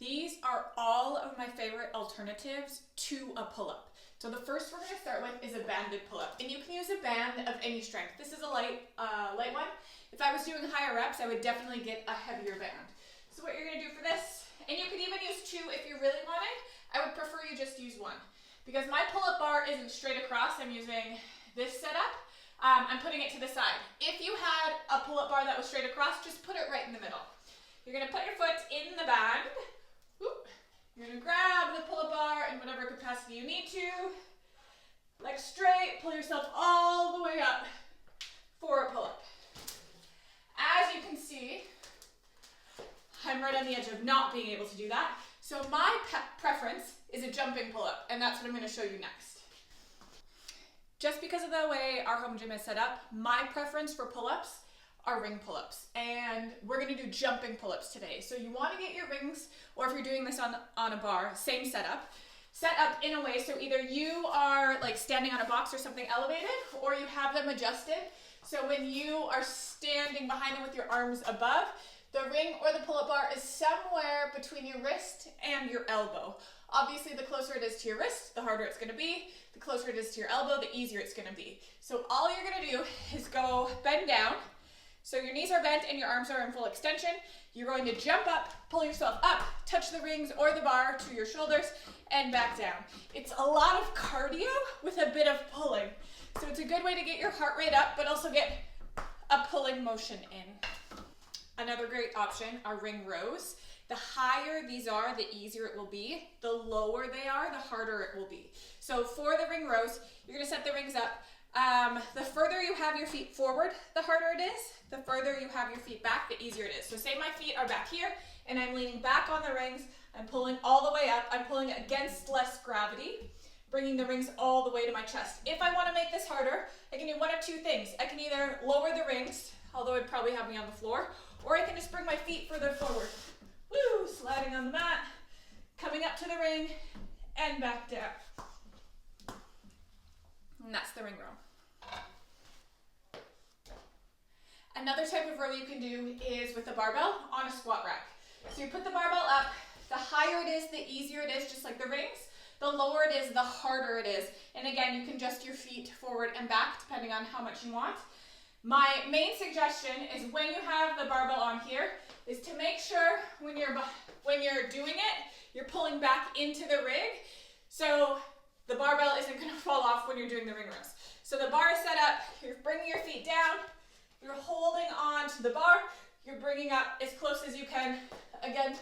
These are all of my favorite alternatives to a pull-up. So the first we're going to start with is a banded pull-up, and you can use a band of any strength. This is a light one. If I was doing higher reps, I would definitely get a heavier band. So what you're going to do for this, and you could even use two if you really wanted, I would prefer you just use one. Because my pull-up bar isn't straight across, I'm using this setup. I'm putting it to the side. If you had a pull-up bar that was straight across, just put it right in the middle. You're going to put your foot in the band. Whoop. You're going to grab the pull-up bar in whatever capacity you need to. Leg straight, pull yourself all the way up for a pull-up. As you can see, I'm right on the edge of not being able to do that. So my preference is a jumping pull-up, and that's what I'm going to show you next. Just because of the way our home gym is set up, my preference for pull-ups are ring pull-ups, and we're going to do jumping pull-ups today. So you want to get your rings, or if you're doing this on a bar, same setup, set up in a way so either you are like standing on a box or something elevated, or you have them adjusted. So when you are standing behind them with your arms above, the ring or the pull-up bar is somewhere between your wrist and your elbow. Obviously, the closer it is to your wrist, the harder it's going to be. The closer it is to your elbow, the easier it's going to be. So all you're going to do is go bend down. So your knees are bent and your arms are in full extension. You're going to jump up, pull yourself up, touch the rings or the bar to your shoulders, and back down. It's a lot of cardio with a bit of pulling. So it's a good way to get your heart rate up, but also get a pulling motion in. Another great option are ring rows. The higher these are, the easier it will be. The lower they are, the harder it will be. So for the ring rows, you're gonna set the rings up. The further you have your feet forward, the harder it is. The further you have your feet back, the easier it is. So say my feet are back here and I'm leaning back on the rings. I'm pulling all the way up. I'm pulling against less gravity, bringing the rings all the way to my chest. If I want to make this harder, I can do one of two things. I can either lower the rings, although it'd probably have me on the floor, or I can just bring my feet further forward. Woo, sliding on the mat, coming up to the ring, and back down. And that's the ring row. Another type of row you can do is with a barbell on a squat rack. So you put the barbell up, the higher it is, the easier it is, just like the rings. The lower it is, the harder it is. And again, you can adjust your feet forward and back depending on how much you want. My main suggestion is when you have the barbell on here, is to make sure when you're doing it, you're pulling back into the rig. So the barbell isn't gonna fall off when you're doing the ring rows. So the bar is set up, you're bringing your feet down, you're holding on to the bar, you're bringing up as close as you can. Again,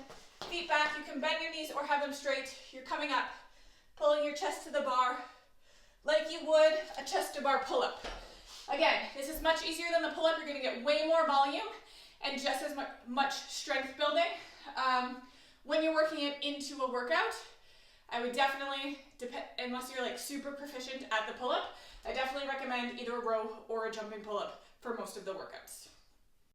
feet back, you can bend your knees or have them straight. You're coming up, pulling your chest to the bar like you would a chest to bar pull-up. Again, this is much easier than the pull-up. You're gonna get way more volume and just as much strength building. When you're working it into a workout, I would definitely, unless you're like super proficient at the pull-up, I definitely recommend either a row or a jumping pull-up for most of the workouts.